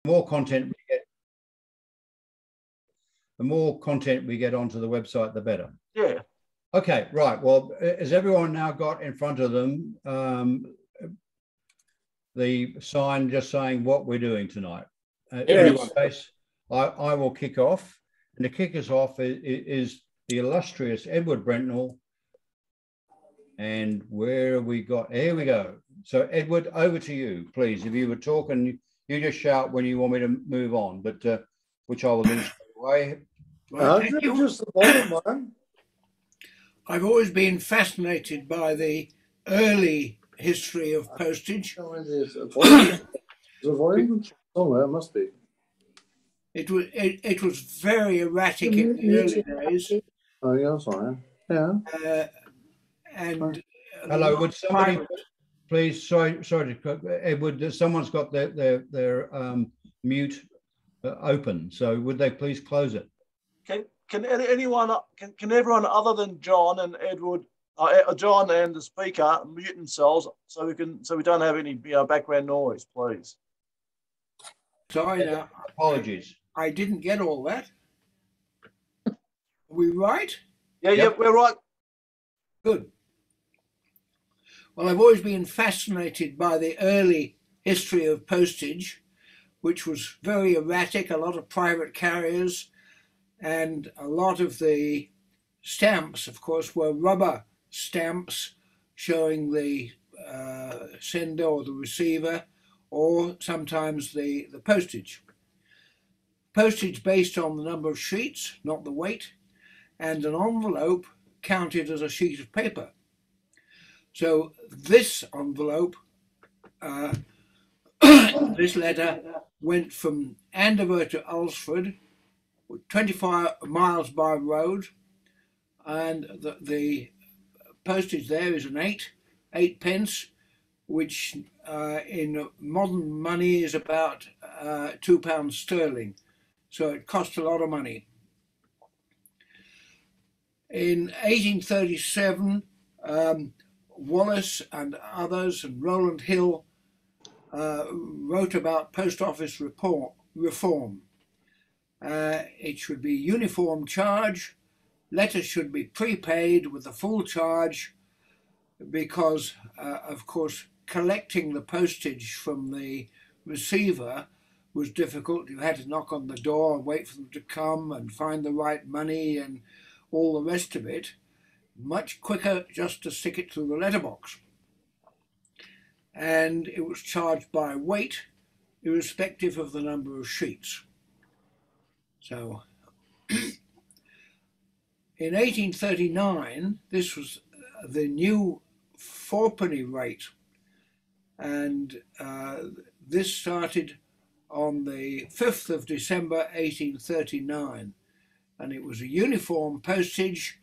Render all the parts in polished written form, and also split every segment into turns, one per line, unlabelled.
more content we get onto the website, the better.
Yeah.
Okay, right. Well, has everyone now got in front of them the sign just saying what we're doing tonight?
Yes.
I will kick off, and to kick us off is the illustrious Edward Brentnell. And where have we got? Here we go. So, Edward, over to you, please. If you were talking, you just shout when you want me to move on, but which I will do straight away.
Right, just the bottom one.
I've always been fascinated by the early history of postage.
There's a volume somewhere, it must be.
It was very erratic in the early days.
Oh, yeah, sorry. Yeah.
And
hello, would somebody please? Sorry, Edward. Someone's got their mute open. So would they please close it?
Can everyone other than John and Edward, John and the speaker, mute themselves so we don't have any background noise, please?
Sorry, now,
apologies.
I didn't get all that. Are we right?
Yeah, we're right.
Good. Well, I've always been fascinated by the early history of postage, which was very erratic, a lot of private carriers, and a lot of the stamps, of course, were rubber stamps showing the sender or the receiver, or sometimes the postage. Postage based on the number of sheets, not the weight, and an envelope counted as a sheet of paper. So this envelope, this letter went from Andover to Ulsford, 25 miles by road, and the postage there is an 8 pence, which in modern money is about £2 sterling. So it cost a lot of money. In 1837, Wallace and others and Rowland Hill wrote about post office reform. It should be uniform charge. Letters should be prepaid with the full charge because, of course, collecting the postage from the receiver was difficult. You had to knock on the door and wait for them to come and find the right money and all the rest of it. Much quicker just to stick it through the letterbox. And it was charged by weight, irrespective of the number of sheets. So in 1839, this was the new fourpenny rate, and this started on the 5th of December 1839, and it was a uniform postage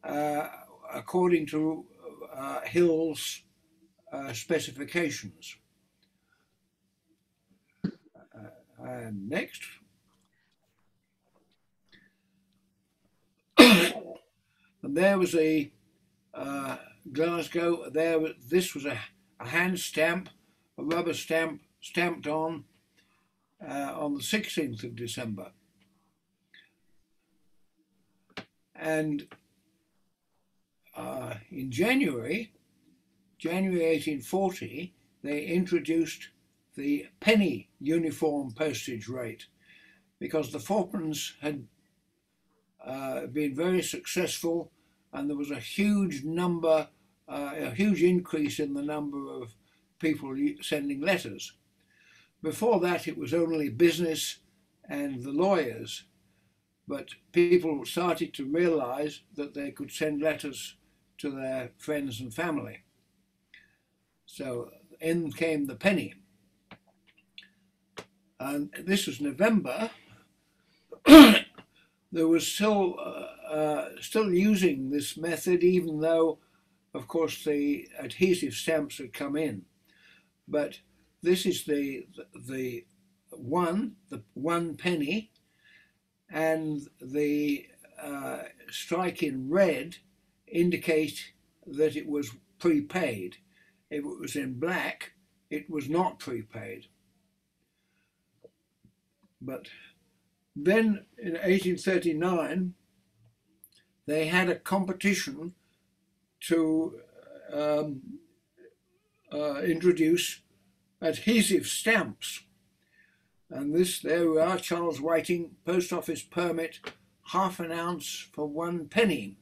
according to Hill's specifications. And next. And there was a Glasgow. This was a hand stamp, a rubber stamp stamped on the 16th of December. And in January 1840, they introduced the penny uniform postage rate because the fourpence had been very successful, and there was a huge increase in the number of people sending letters. Before that, it was only business and the lawyers, but people started to realize that they could send letters to their friends and family. So in came the penny. And this was November. There was still using this method, even though, of course, the adhesive stamps had come in. But this is the one penny, and the strike in red indicate that it was prepaid. If it was in black, it was not prepaid. But then in 1839, they had a competition to introduce adhesive stamps. And this, there we are, Charles Whiting, post office permit, ½ an ounce for 1 penny.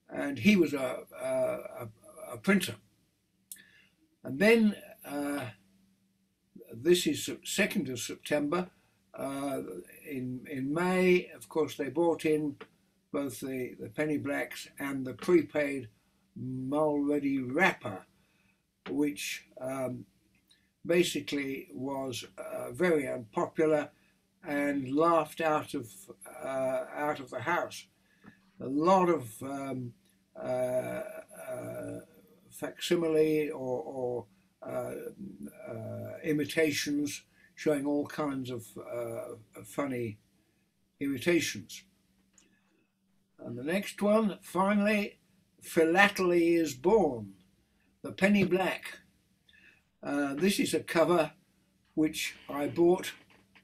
And he was a printer. And then this is 2nd of September. In May, of course, they brought in both the penny blacks and the prepaid Mulready wrapper, which basically was very unpopular and laughed out of the house. A lot of facsimile or imitations, showing all kinds of funny imitations. And the next one, finally, Philately is Born, the penny black. This is a cover which I bought.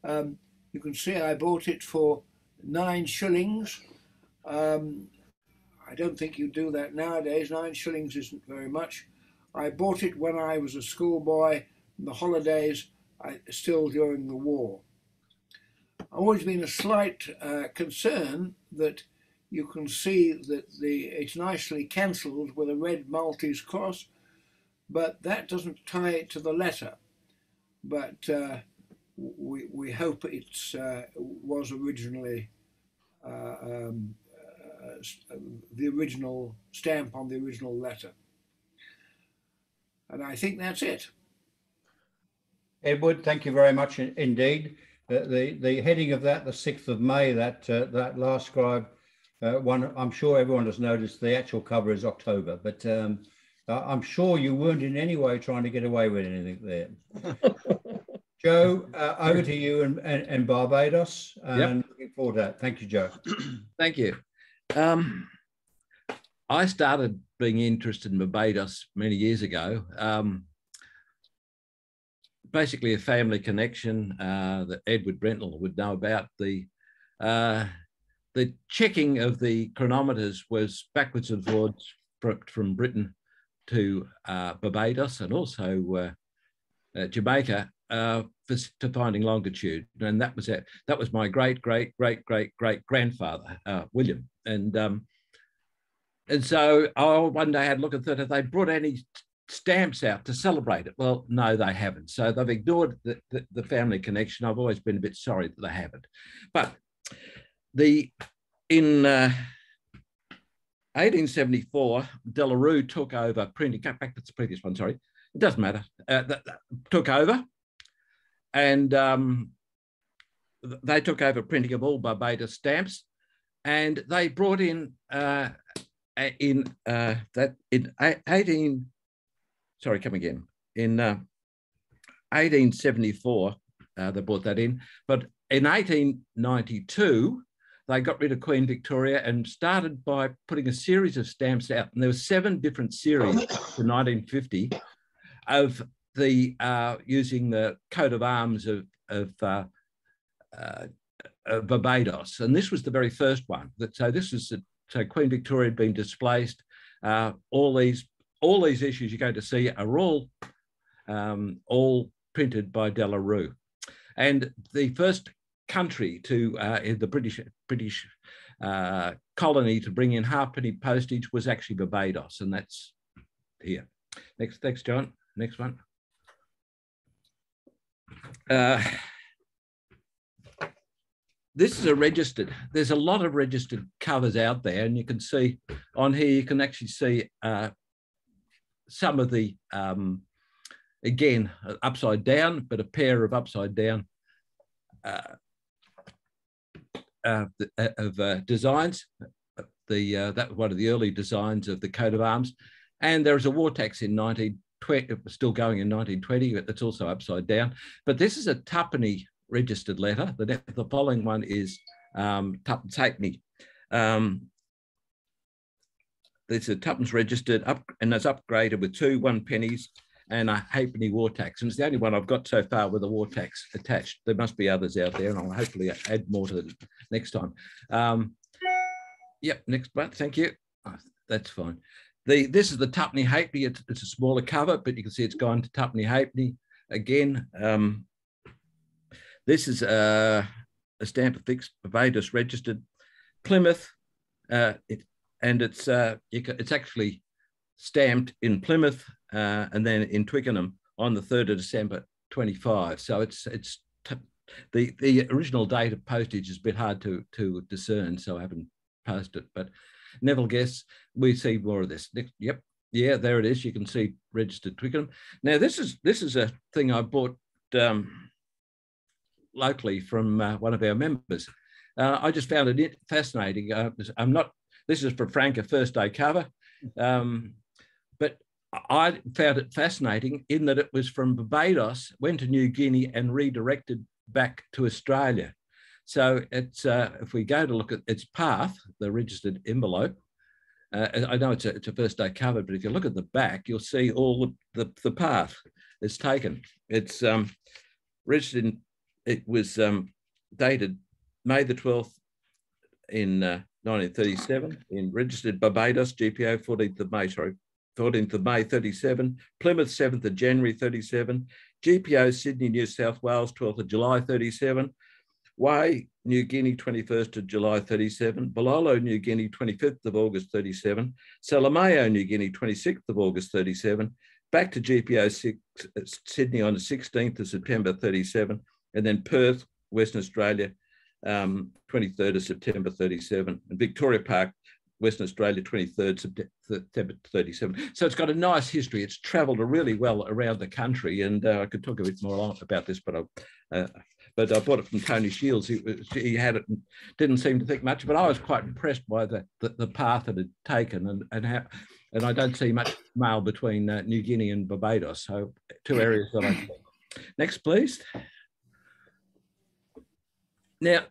You can see I bought it for 9 shillings. I don't think you do that nowadays. 9 shillings isn't very much. I bought it when I was a schoolboy in the holidays, still during the war. Always been a slight concern that you can see that it's nicely cancelled with a red Maltese cross, but that doesn't tie it to the letter. But we hope it was originally the original stamp on the original letter. And I think that's it.
Edward, thank you very much indeed. The heading of that, the 6th of May, that last scribe one, I'm sure everyone has noticed the actual cover is October, but I'm sure you weren't in any way trying to get away with anything there. Joe, over to you and Barbados. And looking forward to that. Thank you, Joe.
Thank you. I started being interested in Barbados many years ago. Basically a family connection that Edward Brentnell would know about. The checking of the chronometers was backwards and forwards from Britain to Barbados and also Jamaica to finding longitude, and that was it. That was my great grandfather, William, and so I one day had a look and thought, have they brought any stamps out to celebrate it? Well, no, they haven't. So they've ignored the family connection. I've always been a bit sorry that they haven't. But in 1874, Delarue took over printing. Go back to the previous one, sorry. It doesn't matter. Took over, and they took over printing of all Barbados stamps, and they brought in in 1874, they brought that in, but in 1892, they got rid of Queen Victoria and started by putting a series of stamps out. And there were 7 different series in 1950 of the using the coat of arms of Barbados. And this was the very first one. So this was so Queen Victoria had been displaced. All these issues you're going to see are all printed by Delarue. And the first country to in the British colony to bring in halfpenny postage was actually Barbados, and that's here. Thanks, John. Next one. This is a registered. There's a lot of registered covers out there, and you can see on here. You can actually see some of the again upside down, but a pair of upside down designs. That was one of the early designs of the coat of arms, and there was a war tax in 1920. It was still going in 1920. It's also upside down, but this is a tuppenny registered letter. The following one is tuppence halfpenny. It's a tuppence registered up, and it's upgraded with 2 1 pennies and a halfpenny war tax. And it's the only one I've got so far with a war tax attached. There must be others out there, and I'll hopefully add more to it next time. Yep, next one. Thank you. Oh, that's fine. This is the tuppenny halfpenny. It's a smaller cover, but you can see it's gone to tuppenny halfpenny again. This is a stamp affixed, Barbados registered, Plymouth, and it's actually stamped in Plymouth and then in Twickenham on the 3rd of December 25. So the original date of postage is a bit hard to discern, so I haven't posted it. But nevertheless, we see more of this. Yep, yeah, there it is. You can see registered Twickenham. Now this is a thing I bought locally from one of our members. I just found it fascinating. This is for Franca first day cover, but I found it fascinating in that it was from Barbados, went to New Guinea and redirected back to Australia. So it's if we go to look at its path, the registered envelope, I know it's a first day cover, but if you look at the back, you'll see all the path it's taken. It's registered. It was dated May the 12th in 1937, in registered Barbados, GPO 14th of May, 14th of May 37, Plymouth 7th of January 37, GPO Sydney, New South Wales 12th of July 37, Wai, New Guinea 21st of July 37, Balolo, New Guinea 25th of August 37, Salamayo, New Guinea 26th of August 37, back to GPO Sydney on the 16th of September 37, and then Perth, Western Australia, 23rd of September 37, and Victoria Park, Western Australia, 23rd September 37. So it's got a nice history. It's travelled really well around the country, and I could talk a bit more about this, but I bought it from Tony Shields. He had it and didn't seem to think much, but I was quite impressed by the path it had taken and I don't see much mail between New Guinea and Barbados. So two areas that I think. Next, please. Now,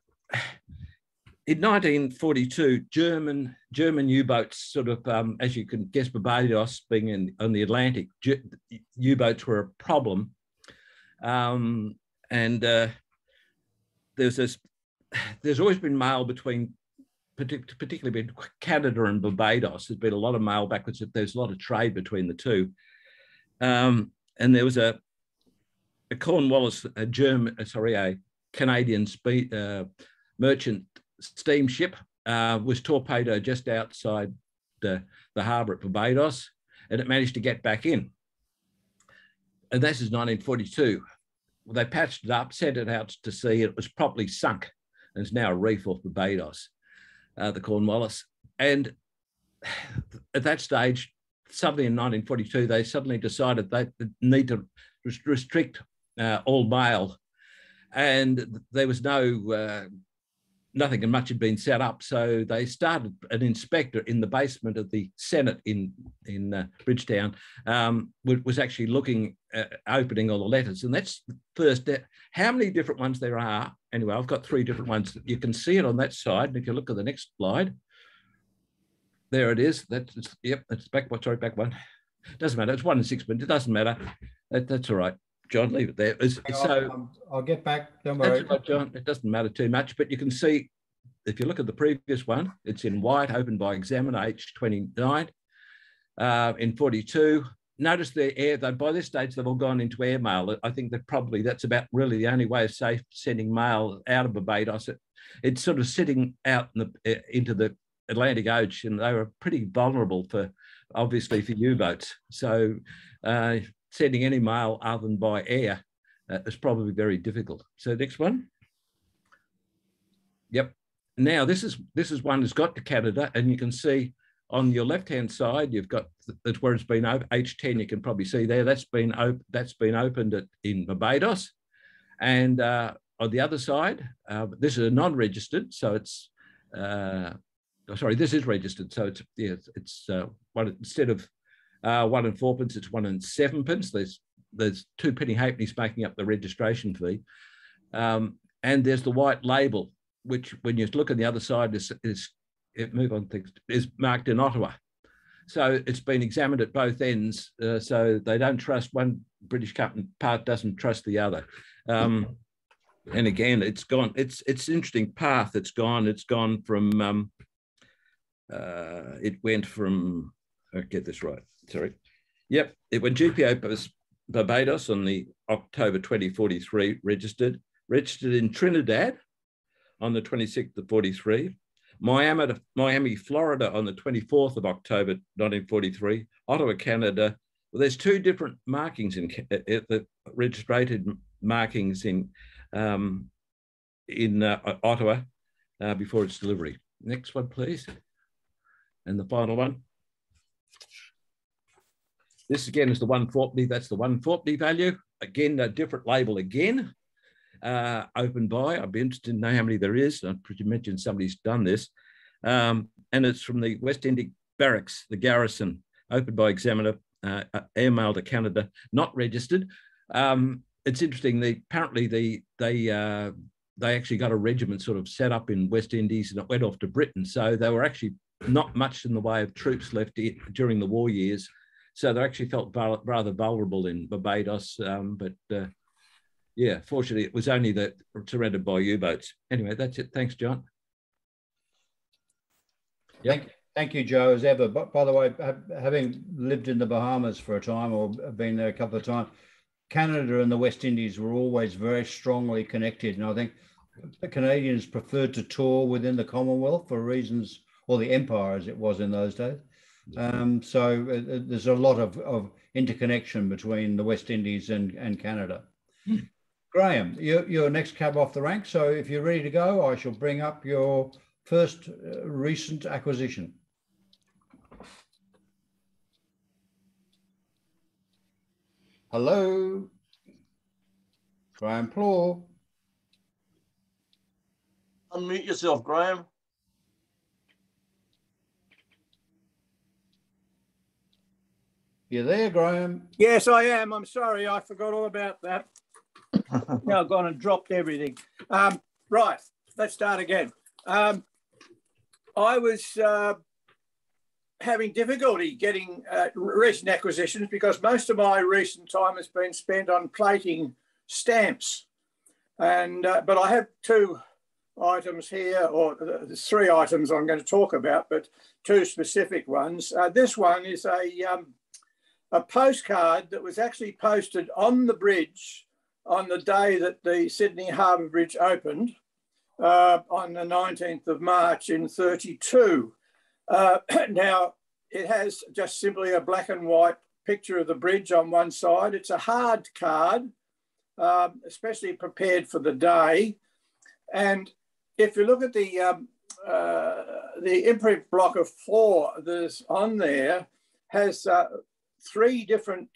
in 1942, German U-boats sort of, as you can guess, Barbados being on the Atlantic, U-boats were a problem. There's always been mail between, particularly between Canada and Barbados. There's been a lot of mail backwards. There's a lot of trade between the two. And there was a Cornwallis, a Canadian merchant steamship was torpedoed just outside the harbour at Barbados, and it managed to get back in. And this is 1942. Well, they patched it up, sent it out to sea. It was properly sunk, and it's now a reef off Barbados, the Cornwallis. And at that stage, suddenly in 1942, they suddenly decided they need to restrict all mail. And there was nothing much had been set up. So they started an inspector in the basement of the Senate in Bridgetown, was actually looking at opening all the letters. And that's the first step. How many different ones there are? Anyway, I've got 3 different ones. You can see it on that side. And if you look at the next slide, there it is. It's back one. Doesn't matter. It's 1 in 6, but it doesn't matter. That's all right. John, leave it there.
I'll get back. Don't worry.
That's right, John. It doesn't matter too much, but you can see, if you look at the previous one, it's in white, opened by Examiner, H29. In 42, notice the air, though by this stage, they've all gone into airmail. I think that probably that's about really the only way of safe sending mail out of Barbados. It's sort of sitting out into the Atlantic Ocean. They were pretty vulnerable obviously for U-boats. So sending any mail other than by air is probably very difficult. So next one. Yep. Now this is one that's got to Canada, and you can see on your left-hand side, you've got that's where it's been open. H10, you can probably see there. That's been opened in Barbados, and on the other side, this is a non-registered, so it's this is registered, so it's one instead of 1 and 4pence, it's 1 and 7pence. There's 2 penny halfpennies making up the registration fee, and there's the white label, which when you look on the other side is marked in Ottawa. So it's been examined at both ends. So they don't trust one British part doesn't trust the other. And again, it's gone. It's an interesting path. It's gone from. It went from. I'll get this right. Sorry. Yep. It went GPO Barbados on the October 2043 registered in Trinidad on the 26th of 43. Miami, Florida on the 24th of October 1943. Ottawa, Canada. Well, there's two different markings in the registered markings in Ottawa before its delivery. Next one, please. And the final one. This again is the 140. That's the 140 value. Again, a different label again. Open by. I'd be interested to know how many there is. I mentioned somebody's done this. And it's from the West Indian Barracks, the garrison, opened by examiner, airmail to Canada, not registered. It's interesting. Apparently they actually got a regiment sort of set up in West Indies and it went off to Britain. So they were actually not much in the way of troops left during the war years. So they actually felt rather vulnerable in Barbados. Yeah, fortunately, it was only surrendered by U-boats. Anyway, that's it. Thanks, John.
Yep. Thank you, Joe, as ever. But by the way, having lived in the Bahamas for a time or been there a couple of times, Canada and the West Indies were always very strongly connected. And I think the Canadians preferred to tour within the Commonwealth for reasons, or the Empire as it was in those days. So there's a lot of interconnection between the West Indies and Canada. Graham, you're next cab off the rank. So if you're ready to go, I shall bring up your first recent acquisition. Hello, Graham Plaw.
Unmute yourself, Graham.
You there, Graham?
Yes, I am. I'm sorry. I forgot all about that. Now I've gone and dropped everything. Right, let's start again. I was having difficulty getting recent acquisitions because most of my recent time has been spent on plating stamps. And but I have two items here, or there's three items I'm going to talk about, but two specific ones. This one is a postcard that was actually posted on the bridge on the day that the Sydney Harbour Bridge opened on the 19th of March in 32. Now, it has just simply a black and white picture of the bridge on one side. It's a hard card, especially prepared for the day. And if you look at the imprint block of 4 that's on there, has three different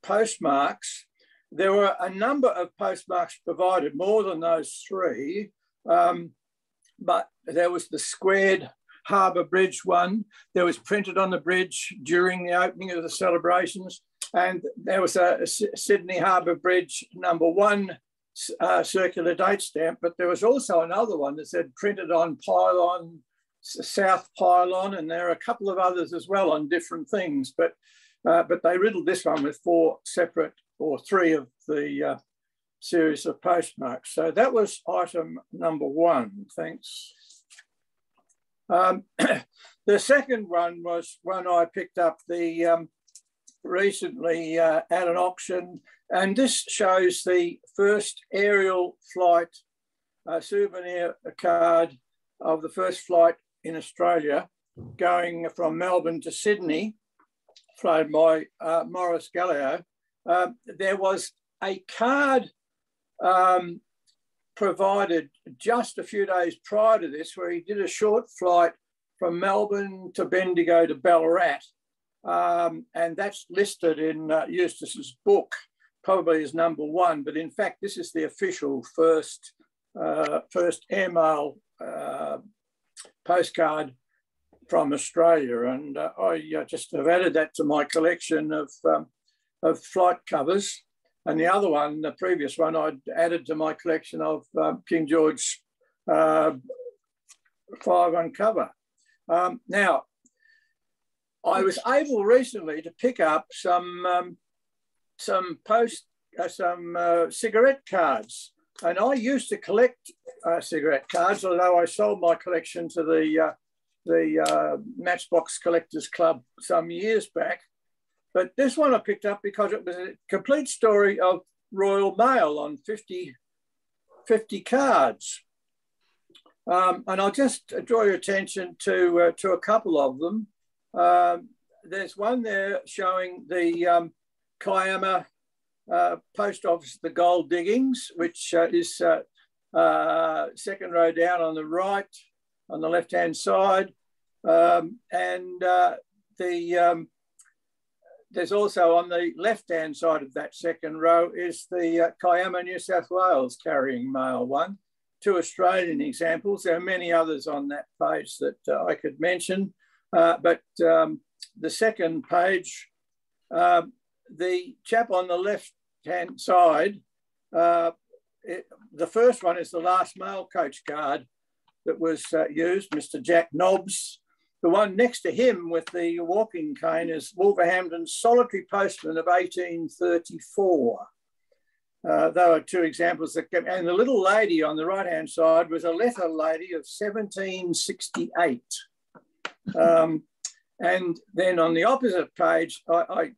postmarks. There were a number of postmarks provided, more than those three, but there was the squared Harbour Bridge one. There was printed on the bridge during the opening of the celebrations, and there was a Sydney Harbour Bridge #1 circular date stamp, but there was also another one that said printed on pylon, South Pylon, and there are a couple of others as well on different things, but they riddled this one with 4 separate, or 3 of the series of postmarks. So that was item #1, thanks. The second one was one I picked up recently at an auction, and this shows the first aerial flight souvenir card of the first flight in Australia, going from Melbourne to Sydney, flown by Maurice Gallio. There was a card provided just a few days prior to this, where he did a short flight from Melbourne to Bendigo to Ballarat. And that's listed in Eustace's book, probably as #1, but in fact, this is the official first airmail postcard from Australia. And I just have added that to my collection of flight covers. And the other one, the previous one, I'd added to my collection of King George 5 cover. Now, I was able recently to pick up some cigarette cards, and I used to collect cigarette cards, although I sold my collection to the Matchbox Collectors Club some years back. But this one I picked up because it was a complete story of Royal Mail on 50 cards. And I'll just draw your attention to a couple of them. There's one there showing the Kiama post office, the gold diggings, which is second row down on the right, on the left-hand side. There's also on the left-hand side of that second row is the Kiama, New South Wales carrying mail one. 2 Australian examples. There are many others on that page that I could mention. But the second page, the chap on the left-hand side, the first one is the last mail coach card that was used, Mr. Jack Nobbs. The one next to him with the walking cane is Wolverhampton's solitary postman of 1834. There are 2 examples that came, and the little lady on the right-hand side was a letter lady of 1768. And then on the opposite page, I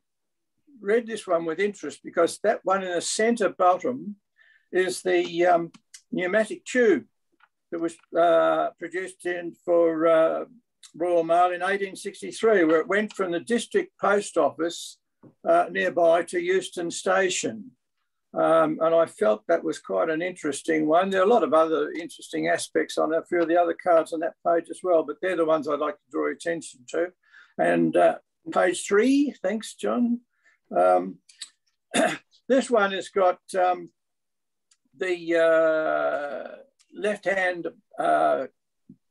read this one with interest because that one in the centre bottom is the pneumatic tube that was produced for Royal Mail in 1863, where it went from the district post office nearby to Euston Station. And I felt that was quite an interesting one. There are a lot of other interesting aspects on a few of the other cards on that page as well, but they're the ones I'd like to draw attention to. And page 3, thanks, John. This one has got the left-hand,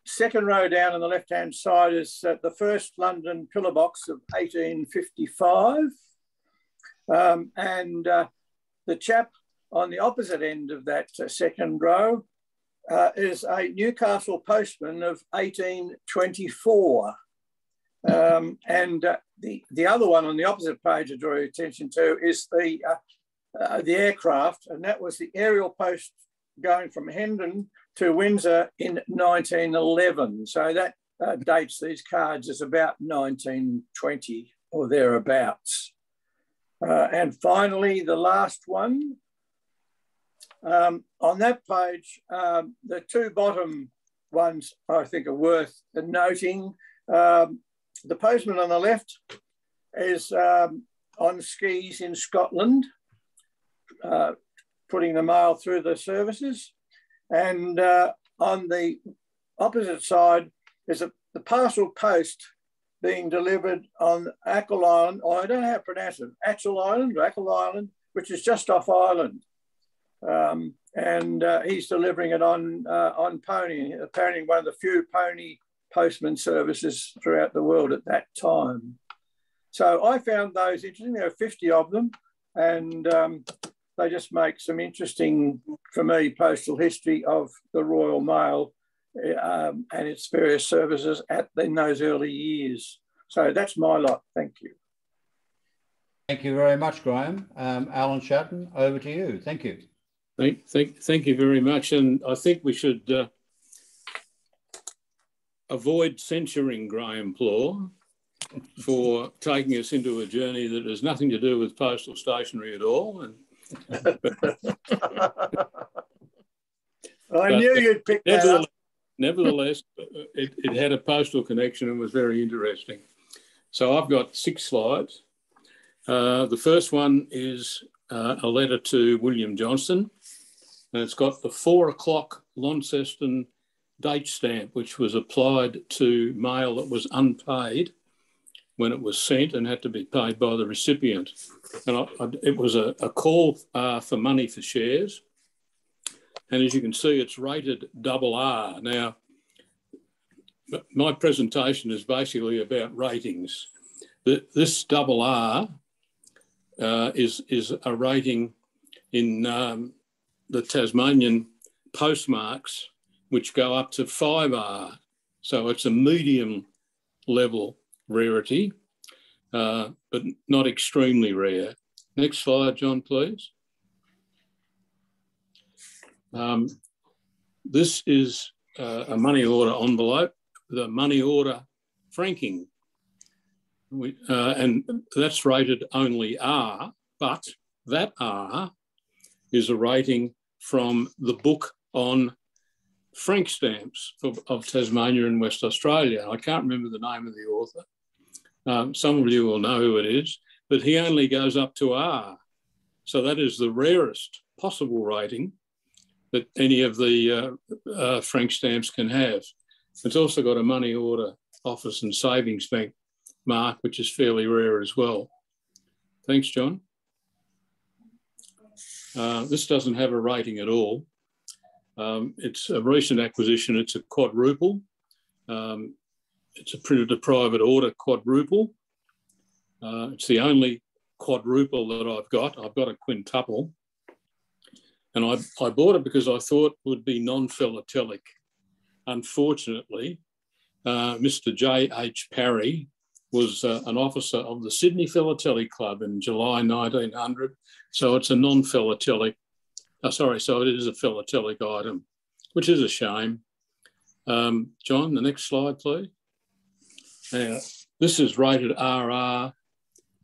second row down on the left-hand side is the first London pillar box of 1855. The chap on the opposite end of that second row is a Newcastle postman of 1824. The other one on the opposite page I draw your attention to is the aircraft, and that was the aerial post going from Hendon to Windsor in 1911. So that dates these cards as about 1920 or thereabouts. And finally, the last one. On that page, the 2 bottom ones I think are worth noting. The postman on the left is on skis in Scotland, putting the mail through the services. And on the opposite side is the parcel post being delivered on Achill Island, or I don't know how to pronounce it, Achill Island, which is just off Ireland. He's delivering it on pony, apparently one of the few pony postman services throughout the world at that time. So I found those interesting. There are 50 of them, and they just make some interesting, for me, postal history of the Royal Mail and its various services in those early years. So that's my lot. Thank you.
Thank you very much, Graham. Alan Shatton, over to you. Thank you.
Thank you very much. And I think we should avoid censuring Graham Plaw for taking us into a journey that has nothing to do with postal stationery at all.
I knew you'd pick that up.
Nevertheless, it had a postal connection and was very interesting. So I've got 6 slides. The first one is a letter to William Johnston, and it's got the 4 o'clock Launceston date stamp, which was applied to mail that was unpaid when it was sent and had to be paid by the recipient. And it was a call for money for shares. And as you can see, it's rated RR. Now, my presentation is basically about ratings. This RR is a rating in the Tasmanian postmarks, which go up to 5R. So it's a medium level rarity. but not extremely rare. Next slide, John, please. This is a money order envelope, the money order franking. And that's rated only R, but that R is a rating from the book on frank stamps of Tasmania and West Australia. I can't remember the name of the author. Some of you will know who it is, but he only goes up to R. So that is the rarest possible rating that any of the frank stamps can have. It's also got a money order office and savings bank mark, which is fairly rare as well. Thanks, John. This doesn't have a rating at all. It's a recent acquisition. It's a quadruple. It's a printed to private order quadruple. It's the only quadruple that I've got. I've got a quintuple. And I bought it because I thought it would be non-philatelic. Unfortunately, Mr. J.H. Parry was an officer of the Sydney Philatelic Club in July 1900. So it's a non-philatelic, so it is a philatelic item, which is a shame. John, the next slide, please. Now, this is rated RR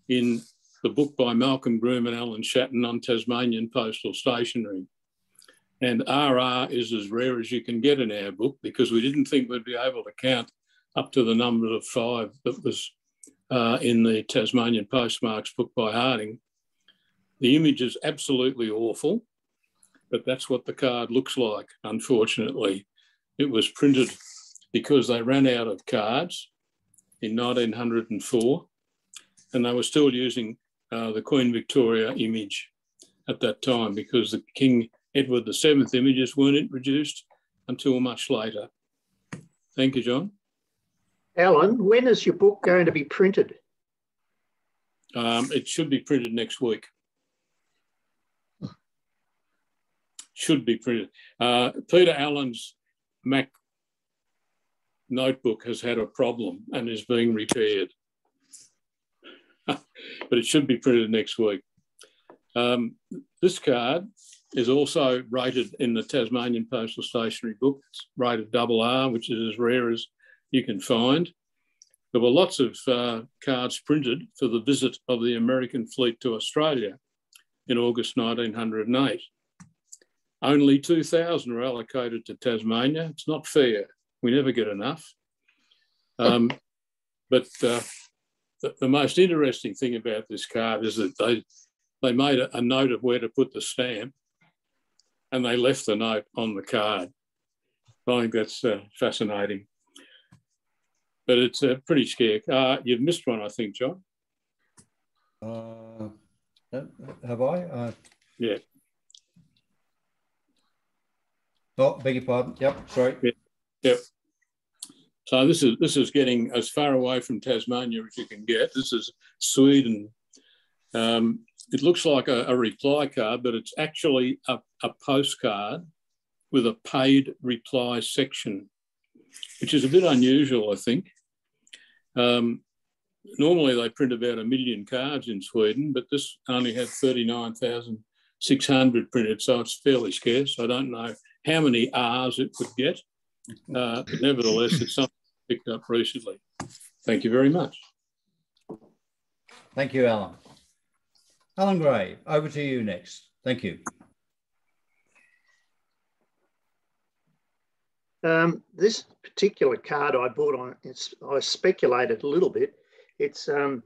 in the book by Malcolm Groom and Alan Shatton on Tasmanian postal stationery. And RR is as rare as you can get in our book because we didn't think we'd be able to count up to the number of 5 that was in the Tasmanian postmarks book by Harding. The image is absolutely awful, but that's what the card looks like, unfortunately. It was printed because they ran out of cards in 1904, and they were still using the Queen Victoria image at that time because the King Edward VII images weren't introduced until much later. Thank you, John.
Alan, when is your book going to be printed?
It should be printed next week. Should be printed. Peter Allen's Mac notebook has had a problem and is being repaired. But it should be printed next week. This card is also rated in the Tasmanian Postal Stationery book. It's rated RR, which is as rare as you can find. There were lots of cards printed for the visit of the American fleet to Australia in August 1908. Only 2,000 were allocated to Tasmania. It's not fair. We never get enough. But the most interesting thing about this card is that they made a note of where to put the stamp and they left the note on the card. I think that's fascinating. But it's pretty scary. You've missed one, I think, John.
Have I?
Yeah.
Oh, beg your pardon. Yep, sorry.
Yeah. Yep. So this is getting as far away from Tasmania as you can get. This is Sweden. It looks like a reply card, but it's actually a postcard with a paid reply section, which is a bit unusual, I think. Normally they print about 1 million cards in Sweden, but this only had 39,600 printed, so it's fairly scarce. I don't know how many R's it would get, but nevertheless, it's something picked up recently. Thank you very much.
Thank you, Alan. Alan Gray, over to you next. Thank you.
This particular card I bought on, I speculated a little bit. It's a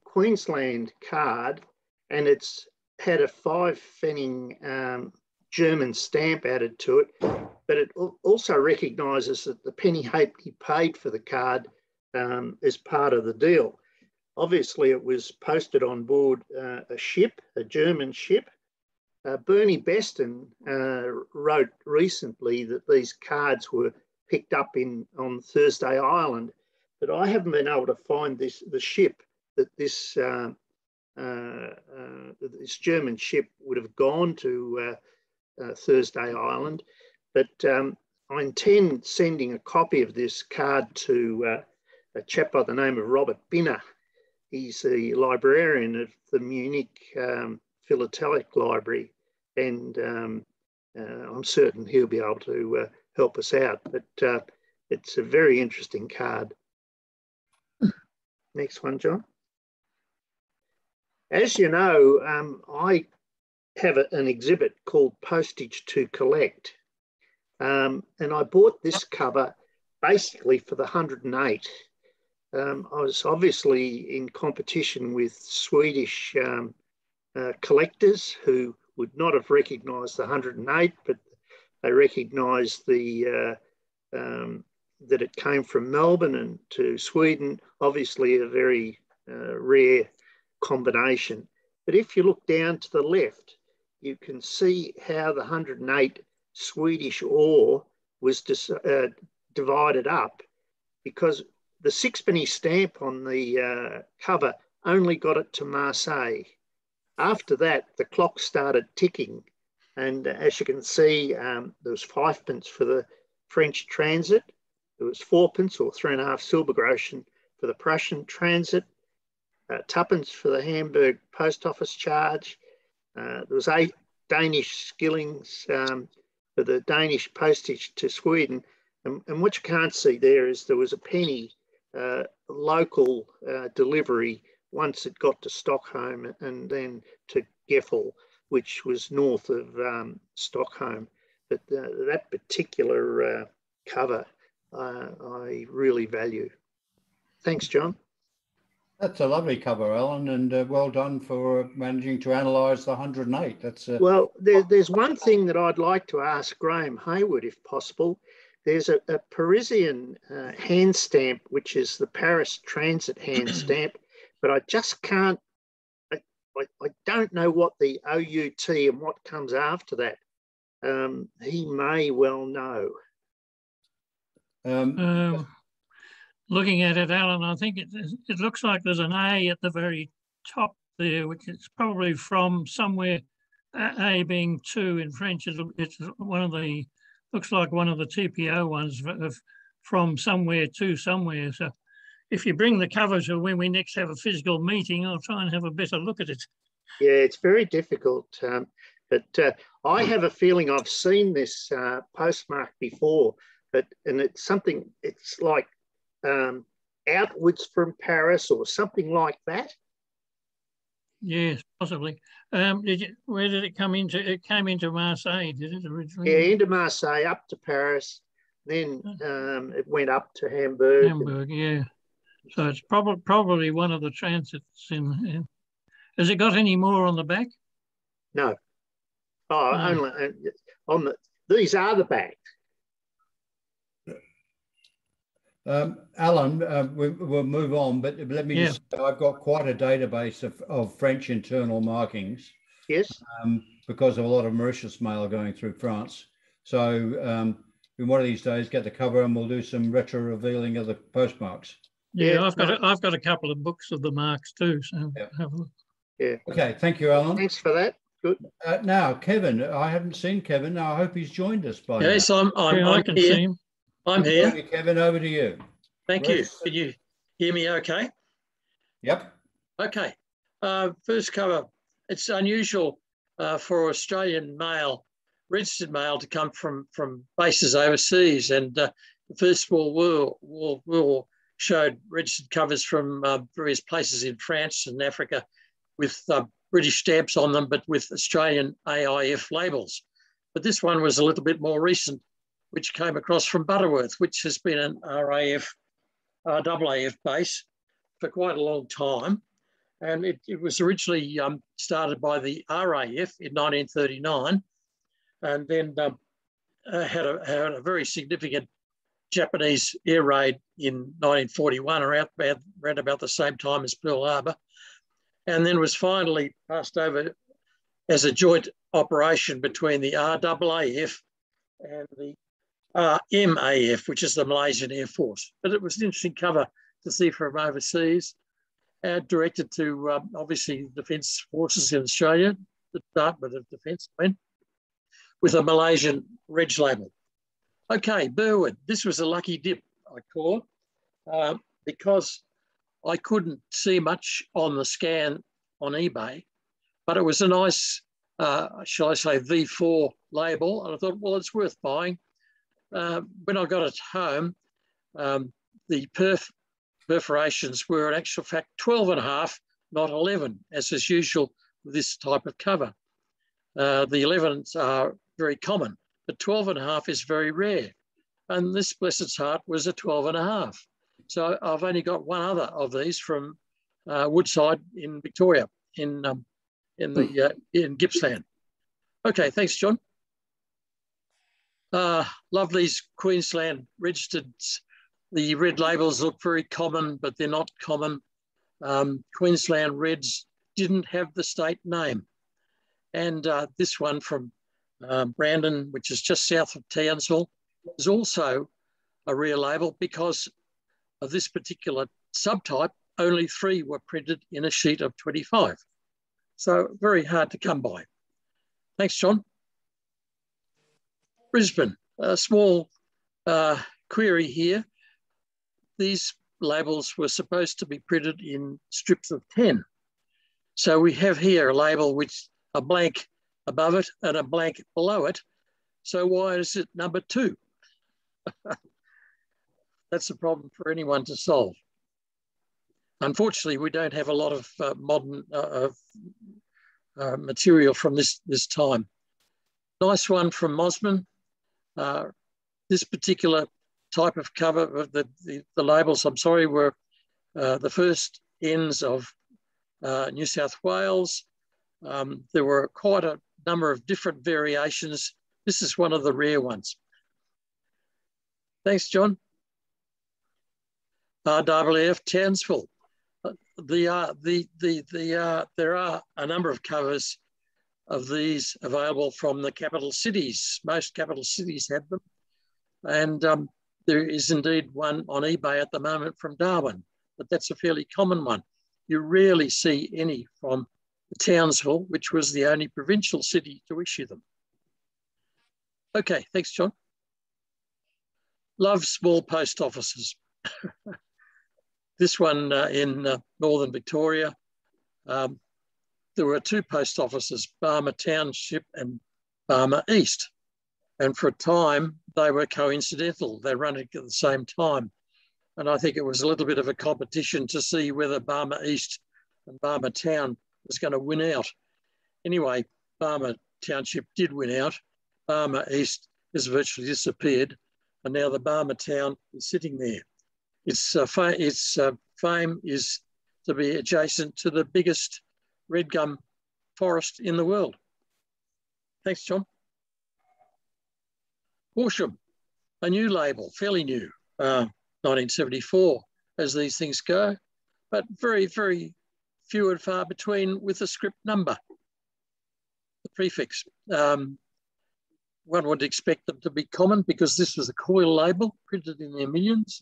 Queensland card and it's had a 5-pfenning German stamp added to it, but it also recognises that the penny halfpenny paid for the card is part of the deal. Obviously, it was posted on board a ship, a German ship. Bernie Beston wrote recently that these cards were picked up on Thursday Island, but I haven't been able to find the ship that this German ship would have gone to Thursday Island. But I intend sending a copy of this card to a chap by the name of Robert Binner he's the librarian of the Munich Philatelic Library, and I'm certain he'll be able to help us out. But it's a very interesting card. Next one, John. As you know, I have an exhibit called Postage to Collect. And I bought this cover basically for the 108. I was obviously in competition with Swedish collectors who would not have recognised the 108, but they recognised the that it came from Melbourne and to Sweden, obviously a very rare combination. But if you look down to the left, you can see how the 108 Swedish ore was divided up, because the sixpenny stamp on the cover only got it to Marseille. After that, the clock started ticking. And as you can see, there was 5p for the French transit. There was 4p or 3.5 silver groschen for the Prussian transit. 2p for the Hamburg post office charge. There was 8 Danish skillings for the Danish postage to Sweden. And what you can't see there is there was a penny local delivery once it got to Stockholm and then to Gefle, which was north of Stockholm. But that particular cover I really value. Thanks, John.
That's a lovely cover, Alan, and well done for managing to analyse the 108. That's
well, there's one thing that I'd like to ask Graham Hayward, if possible. There's a Parisian hand stamp, which is the Paris Transit hand stamp, but I just can't, I don't know what the OUT and what comes after that. He may well know.
Looking at it, Alan, I think it looks like there's an A at the very top there, which is probably from somewhere, A being 2 in French. It's one of the, looks like one of the TPO ones from somewhere to somewhere. So if you bring the cover to when we next have a physical meeting, I'll try and have a better look at it. Yeah,
it's very difficult. But I have a feeling I've seen this postmark before, and it's something, it's like outwards from Paris or something like that.
Yes, possibly. Where did it come into? It came into Marseille, did it originally?
Yeah, into Marseille, up to Paris, then it went up to Hamburg.
Hamburg, yeah. So it's probably one of the transits in. Has it got any more on the back?
No. Oh, no. Only on the. These are the back.
Alan, we'll move on, but let me just say, I've got quite a database of French internal markings.
Yes.
Because of a lot of Mauritius mail going through France. So in one of these days, get the cover and we'll do some retro revealing of the postmarks.
Yeah, I've got a couple of books of the marks too. So have a look.
Yeah.
Okay, thank you, Alan.
Thanks for that. Good.
Now, Kevin, I haven't seen Kevin. I hope he's joined us by
yes,
now.
I can see him. I'm here.
Okay, Kevin, over to you.
Thank you. Can you hear me okay?
Yep.
Okay. First cover. It's unusual for Australian mail, registered mail, to come from bases overseas. And the First World War showed registered covers from various places in France and Africa with British stamps on them, but with Australian AIF labels. But this one was a little bit more recent, which came across from Butterworth, which has been an RAF base for quite a long time. And it was originally started by the RAF in 1939, and then had a very significant Japanese air raid in 1941, around about the same time as Pearl Harbor, and then was finally passed over as a joint operation between the RAAF and the MAF, which is the Malaysian Air Force. But it was an interesting cover to see from overseas, directed to obviously Defence Forces in Australia, the Department of Defence, with a Malaysian reg label. Okay, Burwood. This was a lucky dip, I call it, because I couldn't see much on the scan on eBay, but it was a nice, shall I say, V4 label. And I thought, well, it's worth buying. When I got it home, the perforations were in actual fact 12.5, not 11, as is usual with this type of cover. The 11s are very common, but 12.5 is very rare. And this Blessed's Heart was a 12.5. So I've only got one other of these from Woodside in Victoria, in Gippsland. Okay, thanks, John. Love these Queensland registered. The red labels look very common, but they're not common. Queensland Reds didn't have the state name. And this one from Brandon, which is just south of Townsville, is also a rare label because of this particular subtype. Only 3 were printed in a sheet of 25. So very hard to come by. Thanks, John. Brisbane, a small query here. These labels were supposed to be printed in strips of 10. So we have here a label with a blank above it and a blank below it. So why is it number 2? That's a problem for anyone to solve. Unfortunately, we don't have a lot of modern material from this time. Nice one from Mosman. This particular type of cover, the labels, I'm sorry, were the first ends of New South Wales. There were quite a number of different variations. This is one of the rare ones. Thanks, John. RWF Townsville. There are a number of covers of these available from the capital cities. Most capital cities have them. And there is indeed one on eBay at the moment from Darwin, but that's a fairly common one. You rarely see any from Townsville, which was the only provincial city to issue them. Okay, thanks, John. Love small post offices. This one in northern Victoria, there were 2 post offices, Barmer Township and Barmer East. And for a time, they were coincidental. They run at the same time. And I think it was a little bit of a competition to see whether Barmer East and Barmer Town was going to win out. Anyway, Barmer Township did win out. Barmer East has virtually disappeared. And now the Barmer Town is sitting there. Its fame is to be adjacent to the biggest red gum forest in the world. Thanks, John. Horsham, a new label, fairly new, 1974, as these things go, but very, very few and far between with the script number, the prefix. One would expect them to be common because this was a coil label printed in their millions.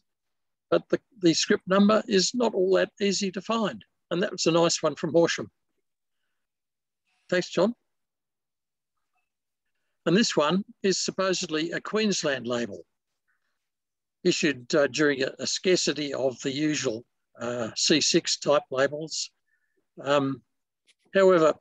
But the script number is not all that easy to find. And that was a nice one from Horsham. Thanks, John. And this one is supposedly a Queensland label, issued during a scarcity of the usual C6 type labels. However,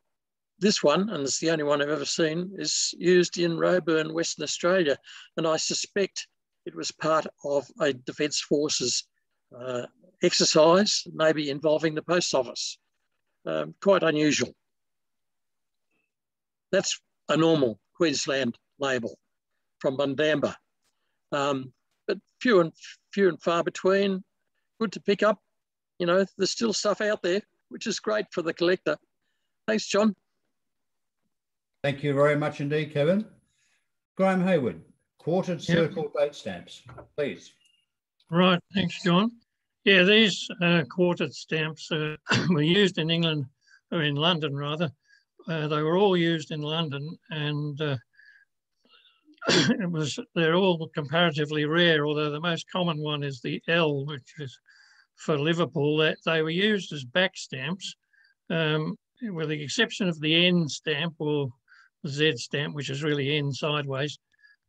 this one, and it's the only one I've ever seen, is used in Roebourne, Western Australia. And I suspect it was part of a Defence Forces exercise, maybe involving the post office. Quite unusual. That's a normal Queensland label from Bundamba. But few and far between, good to pick up. You know, there's still stuff out there, which is great for the collector. Thanks, John.
Thank you very much indeed, Kevin. Graham Hayward, quartered circle date stamps, please.
Right, thanks, John. Yeah, these quartered stamps were used in England, or in London rather. They were all used in London, and they're all comparatively rare, although the most common one is the L, which is for Liverpool. That they were used as back stamps, with the exception of the N stamp or the Z stamp, which is really N sideways.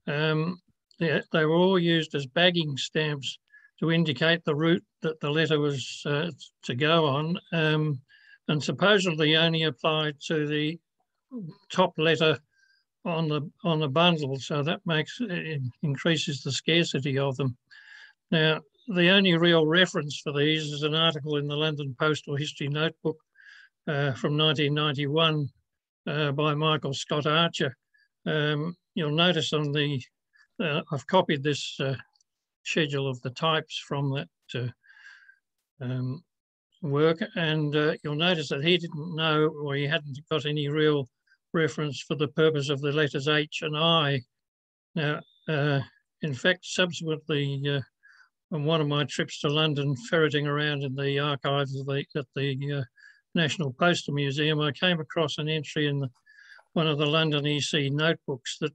They were all used as bagging stamps to indicate the route that the letter was to go on, and supposedly only applied to the top letter on the bundle, so that increases the scarcity of them. Now, the only real reference for these is an article in the London Postal History Notebook from 1991 by Michael Scott Archer. You'll notice on the, I've copied this schedule of the types from that work, and you'll notice that he didn't know, or he hadn't got any real reference for the purpose of the letters H and I. Now, in fact, subsequently, on one of my trips to London, ferreting around in the archives at the National Postal Museum, I came across an entry in one of the London EC notebooks that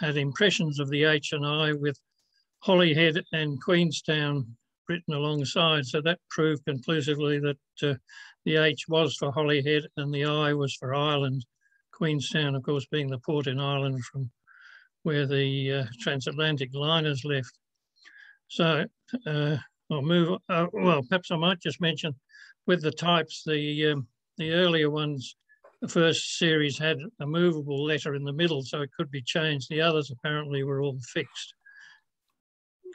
had impressions of the H and I with Holyhead and Queenstown written alongside. So that proved conclusively that the H was for Holyhead and the I was for Ireland. Queenstown, of course, being the port in Ireland from where the transatlantic liners left. So I'll move, well, perhaps I might just mention with the types, the earlier ones, the first series had a movable letter in the middle, so it could be changed. The others apparently were all fixed.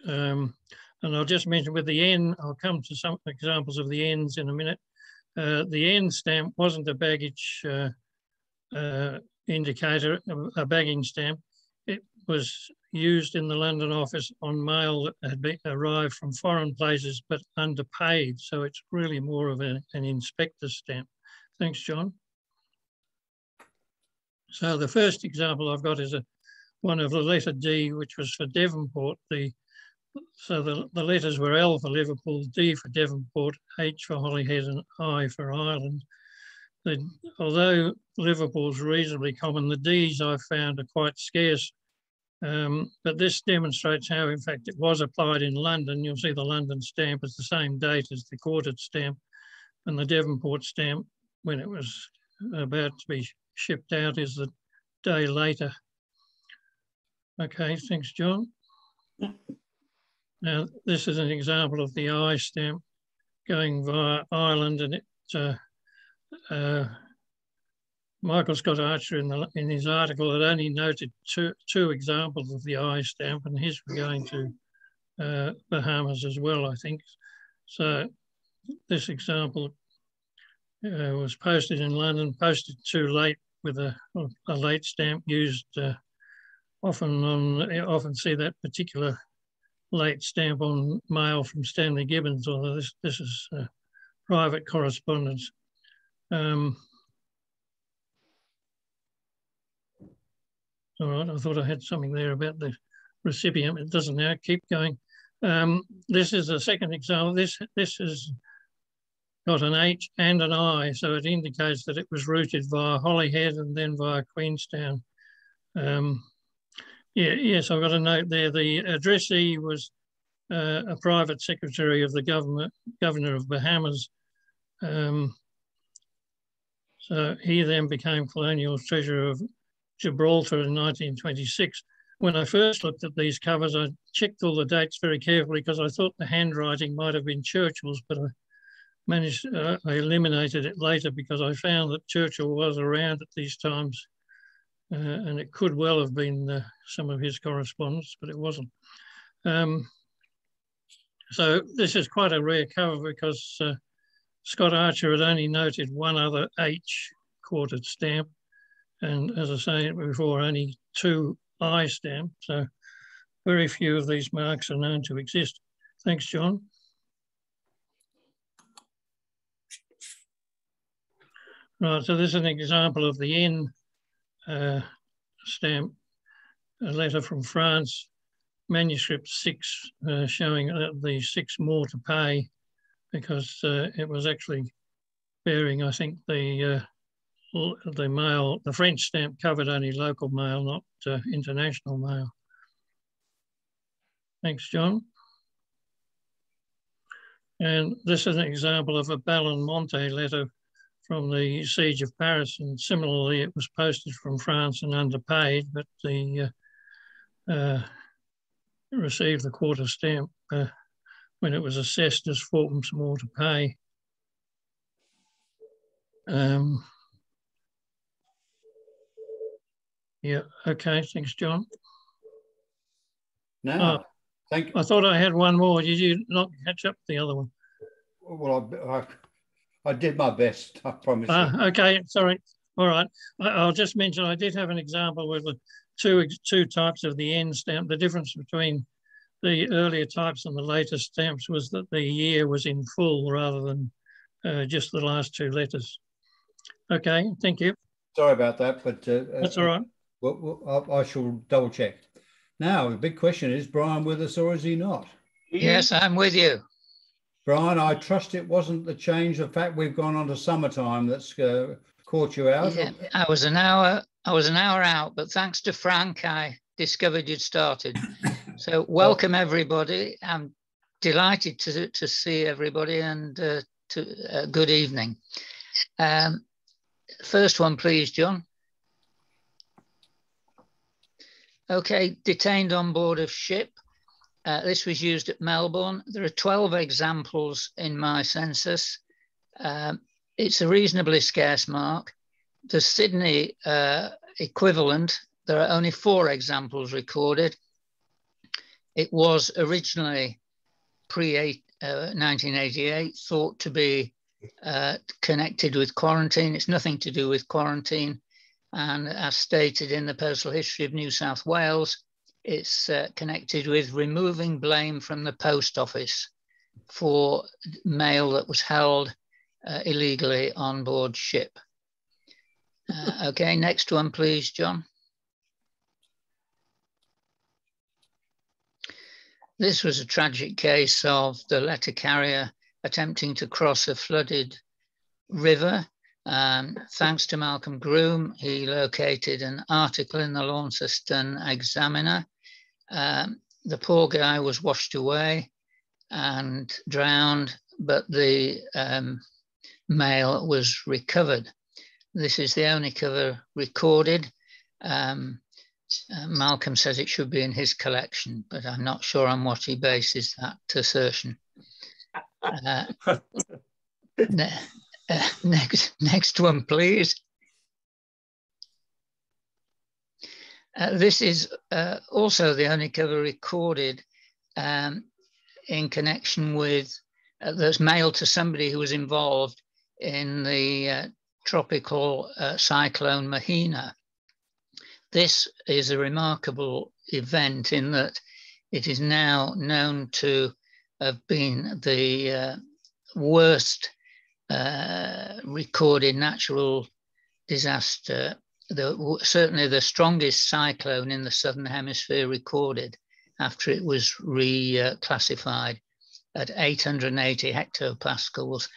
And I'll just mention with the N, I'll come to some examples of the N's in a minute. The N stamp wasn't a baggage indicator, a bagging stamp. It was used in the London office on mail that had arrived from foreign places but underpaid. So it's really more of an inspector's stamp. Thanks, John. So the first example I've got is one of the letter D, which was for Devonport. So the letters were L for Liverpool, D for Devonport, H for Holyhead, and I for Ireland. Although Liverpool's reasonably common, the Ds I've found are quite scarce. But this demonstrates how, in fact, it was applied in London. You'll see the London stamp is the same date as the quartered stamp, and the Devonport stamp, when it was about to be shipped out, is the day later. Okay, thanks, John. Now, this is an example of the I stamp going via Ireland, and it Michael Scott Archer in his article had only noted two examples of the I stamp, and his were going to Bahamas as well, I think. So this example was posted in London, posted too late with a late stamp used often see that particular late stamp on mail from Stanley Gibbons, although this is private correspondence. All right, I thought I had something there about the recipient. It doesn't now. Keep going. This is the second example. This has got an H and an I, so it indicates that it was routed via Holyhead and then via Queenstown. Yes, I've got a note there. The addressee was a private secretary of the governor of Bahamas. So he then became colonial treasurer of Gibraltar in 1926. When I first looked at these covers, I checked all the dates very carefully because I thought the handwriting might have been Churchill's, but I eliminated it later because I found that Churchill was around at these times, and it could well have been some of his correspondence, but it wasn't. So this is quite a rare cover because Scott Archer had only noted one other H quartered stamp, and as I say before, only two I stamps. So very few of these marks are known to exist. Thanks, John. Right, so this is an example of the N stamp, a letter from France, manuscript 6, showing the 6 more to pay, because it was actually bearing, I think, the mail. The French stamp covered only local mail, not international mail. Thanks, John. And this is an example of a Ballon-Monte letter from the Siege of Paris, and similarly it was posted from France and underpaid, but the received the quarter stamp when it was assessed as Fulton's more to pay. Yeah, okay, thanks, John.
Now, thank you.
I thought I had one more. Did you not catch up with the other one?
Well, I did my best, I promise you.
Okay, sorry. All right. I'll just mention I did have an example with the two types of the N stamp. The difference between the earlier types and the later stamps was that the year was in full rather than just the last two letters. Okay, thank you.
Sorry about that, but
that's all right.
Well, I shall double check. Now, the big question is, Brian with us or is he not?
Yes, I'm with you.
Brian, I trust it wasn't the change, the fact we've gone on to summertime that's caught you out.
Yeah, I was an hour out, but thanks to Frank, I discovered you'd started. So welcome everybody. I'm delighted to see everybody, and good evening. First one, please, John. Okay, detained on board of ship. This was used at Melbourne. There are 12 examples in my census. It's a reasonably scarce mark. The Sydney equivalent, there are only 4 examples recorded. It was originally pre-1988 thought to be connected with quarantine. It's nothing to do with quarantine. And as stated in the Postal History of New South Wales, it's connected with removing blame from the post office for mail that was held illegally on board ship. Okay, next one, please, John. This was a tragic case of the letter carrier attempting to cross a flooded river. Thanks to Malcolm Groom, he located an article in the Launceston Examiner. The poor guy was washed away and drowned, but the mail was recovered. This is the only cover recorded. Malcolm says it should be in his collection, but I'm not sure on what he bases that assertion. Next one, please. This is also the only cover recorded in connection with that's mailed to somebody who was involved in the tropical cyclone Mahina. This is a remarkable event in that it is now known to have been the worst recorded natural disaster, certainly the strongest cyclone in the Southern Hemisphere recorded after it was reclassified at 880 hectopascals.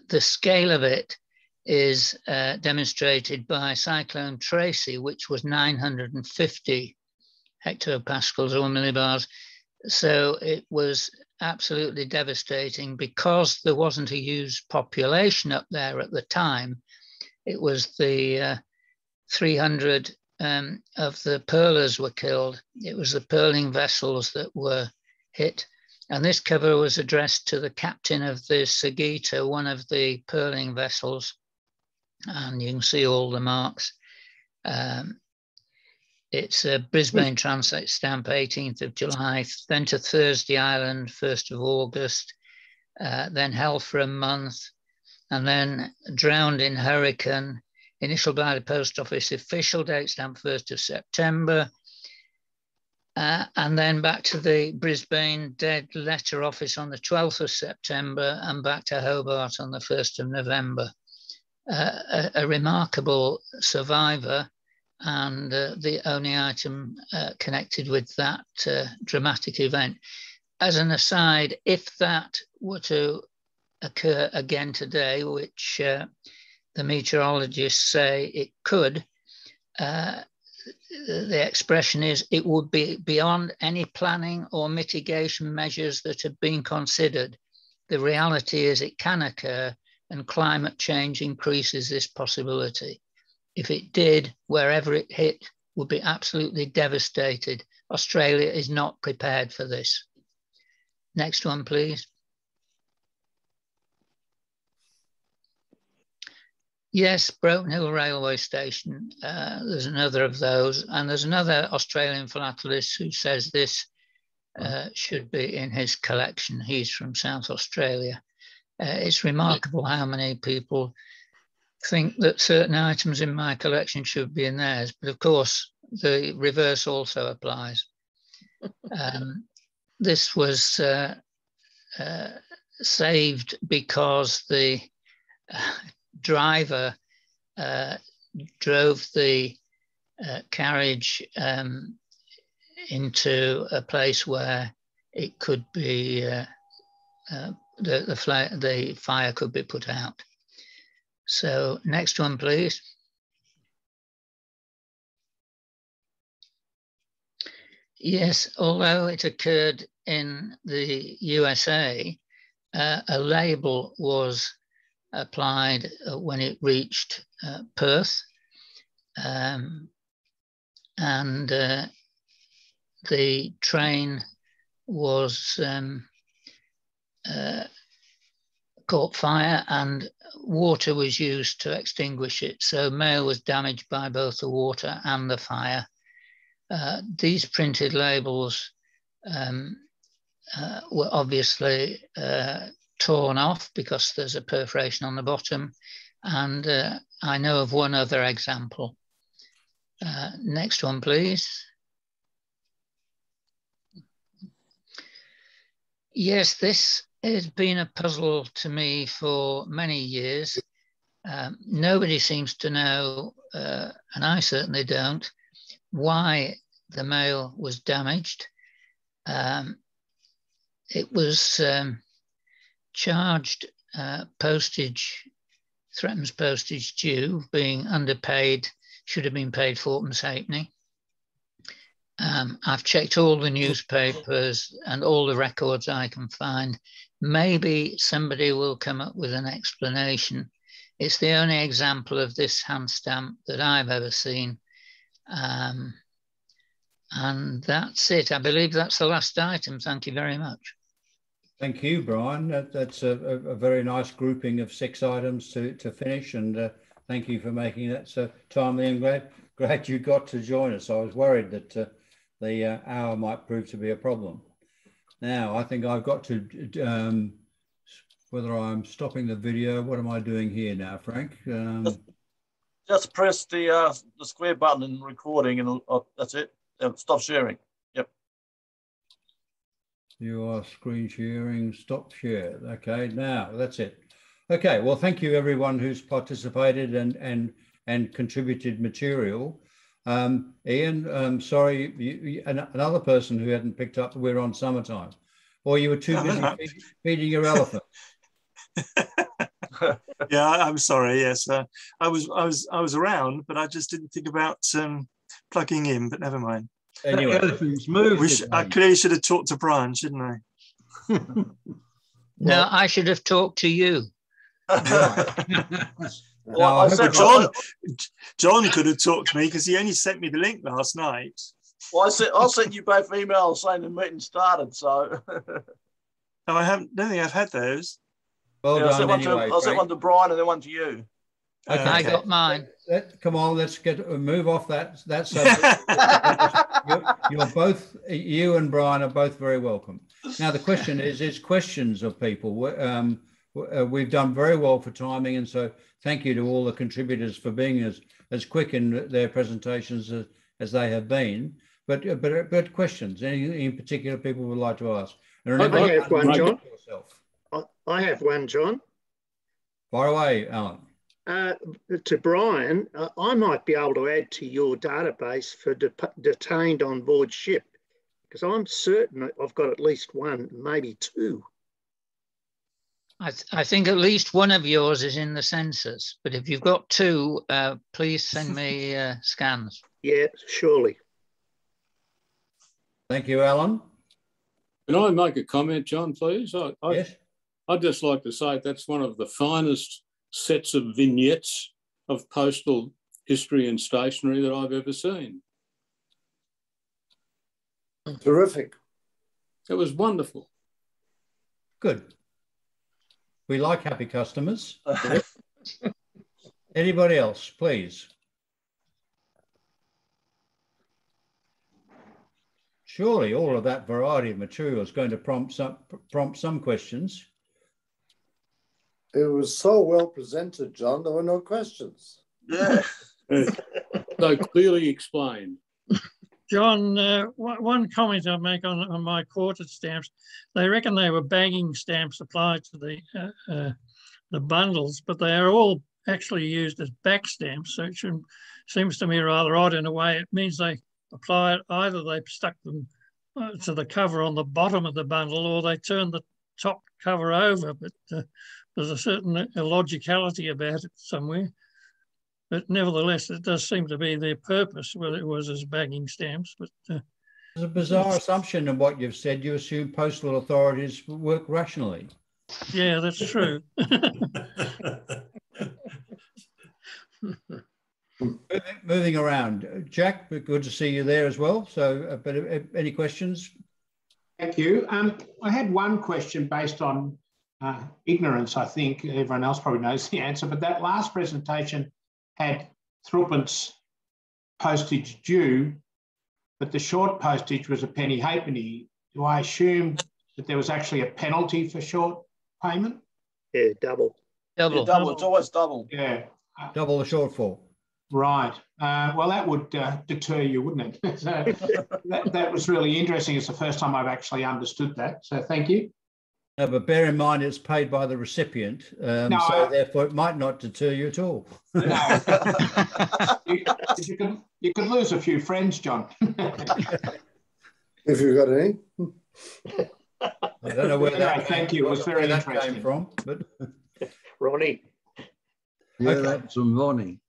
The scale of it is demonstrated by Cyclone Tracy, which was 950 hectopascals or millibars. So it was absolutely devastating because there wasn't a huge population up there at the time. It was the 300 of the pearlers were killed. It was the pearling vessels that were hit. And this cover was addressed to the captain of the Sagita, one of the pearling vessels. And you can see all the marks. It's a Brisbane transit stamp, 18th of July, then to Thursday Island, 1st of August, then held for a month, and then drowned in hurricane, initial by the post office, official date stamp 1st of September, and then back to the Brisbane dead letter office on the 12th of September, and back to Hobart on the 1st of November. A remarkable survivor, and the only item connected with that dramatic event. As an aside, if that were to occur again today, which the meteorologists say it could, the expression is it would be beyond any planning or mitigation measures that have been considered. The reality is it can occur, and climate change increases this possibility. If it did, wherever it hit would be absolutely devastated. Australia is not prepared for this. Next one, please. Yes, Broken Hill Railway Station. There's another of those. And there's another Australian philatelist who says this should be in his collection. He's from South Australia. It's remarkable how many people think that certain items in my collection should be in theirs. But of course, the reverse also applies. This was saved because the driver drove the carriage into a place where it could be the fire could be put out. So next one, please. Yes, although it occurred in the USA, a label was applied when it reached Perth, and the train was caught fire and water was used to extinguish it. So mail was damaged by both the water and the fire. These printed labels were obviously torn off because there's a perforation on the bottom. And I know of one other example. Next one, please. Yes, this has been a puzzle to me for many years. Nobody seems to know, and I certainly don't, why the mail was damaged. It was charged postage, threatens postage due, being underpaid, should have been paid 4pence halfpenny. I've checked all the newspapers and all the records I can find. Maybe somebody will come up with an explanation. It's the only example of this hand stamp that I've ever seen. And that's it. I believe that's the last item. Thank you very much.
Thank you, Brian. That's a very nice grouping of 6 items to finish, and thank you for making that so timely. I'm glad you got to join us. I was worried that the hour might prove to be a problem. Now, I think I've got to, whether I'm stopping the video, what am I doing here now, Frank?
Just press the square button in recording and that's it. Stop sharing. Yep.
You are screen sharing, stop share. Okay, now that's it. Okay, well, thank you everyone who's participated and contributed material. Ian, sorry, another person who hadn't picked up that we're on summertime, or you were too busy feeding your elephant.
Yeah, I'm sorry. Yes, I was around, but I just didn't think about plugging in. But never mind.
Anyway,
elephants move.
I clearly should have talked to Brian, shouldn't I?
No, I should have talked to you.
Well,
I said John could have talked to me because he only sent me the link last night.
Well, I sent you both emails saying the meeting started. So.
No, I don't think I've had those.
Well
yeah,
done,
I sent one to Brian and then one to you.
Okay.
I got mine.
Come on, let's move off that subject. you're both, you and Brian are both very welcome. Now the question is questions of people. We've done very well for timing, and so thank you to all the contributors for being as quick in their presentations as they have been. But questions, anything in particular people would like to ask? And remember,
I have one, John. I have one, John.
Fire away, Alan.
To Brian, I might be able to add to your database for detained on board ship, because I'm certain I've got at least one, maybe 2.
I think at least one of yours is in the census, but if you've got 2, please send me scans.
Yeah, surely.
Thank you, Alan.
Can I make a comment, John, please?
Yes.
I'd just like to say that's one of the finest sets of vignettes of postal history and stationery that I've ever seen.
Terrific.
It was wonderful.
Good. We like happy customers. Anybody else, please? Surely all of that variety of material is going to prompt some questions.
It was so well presented, John. There were no questions.
Yeah.
So clearly explained.
John, one comment I make on my quartered stamps, they reckon they were bagging stamps applied to the bundles, but they are all actually used as back stamps. So it seems to me rather odd in a way. It means they apply it, either they stuck them to the cover on the bottom of the bundle or they turn the top cover over, but there's a certain illogicality about it somewhere. But nevertheless, it does seem to be their purpose, whether it was as bagging stamps. But
it's a bizarre assumption in what you've said. You assume postal authorities work rationally.
Yeah, that's true.
Moving around, Jack, good to see you there as well. So, but any questions?
Thank you. I had one question based on ignorance. I think everyone else probably knows the answer, but that last presentation had threepence postage due, but the short postage was a penny halfpenny. Do I assume that there was actually a penalty for short payment?
Yeah, double.
Double. Yeah, double. It's always double.
Yeah.
Double the shortfall.
Right. Well, that would deter you, wouldn't it? So that was really interesting. It's the first time I've actually understood that. So thank you.
No, but bear in mind it's paid by the recipient, so therefore it might not deter you at all.
No. you could lose a few friends, John.
If you've got any.
I don't know where that.
Thank you. It was very interesting.
Came from, but
Ronnie.
Yeah,
okay.
that's from Ronnie.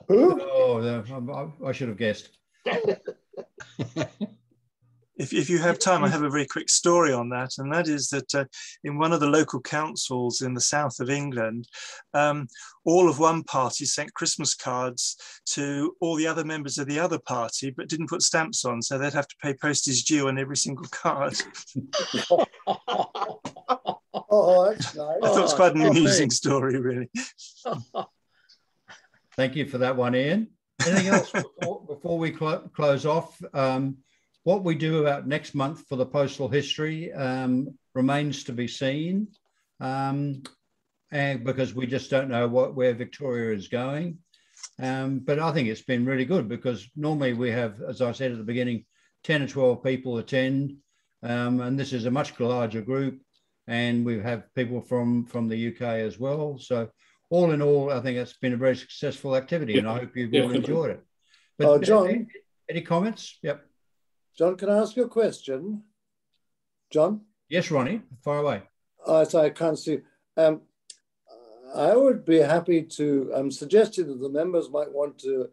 Who?
Oh, no, I should have guessed.
If you have time, I have a very quick story on that, and that is that in one of the local councils in the south of England, all of one party sent Christmas cards to all the other members of the other party, but didn't put stamps on, so they'd have to pay postage due on every single card.
Oh, that's nice.
I thought it was quite an amusing story, really.
Thank you for that one, Ian. Anything else before we close off? What we do about next month for the postal history remains to be seen, and because we just don't know where Victoria is going. But I think it's been really good because normally we have, as I said at the beginning, 10 or 12 people attend, and this is a much larger group, and we have people from the UK as well. So all in all, I think it's been a very successful activity, and I hope you've all enjoyed it. But
John,
any comments? Yep.
John, can I ask you a question? John?
Yes, Ronnie, fire away.
So I can't see. I would be happy to, I'm suggesting that the members might want to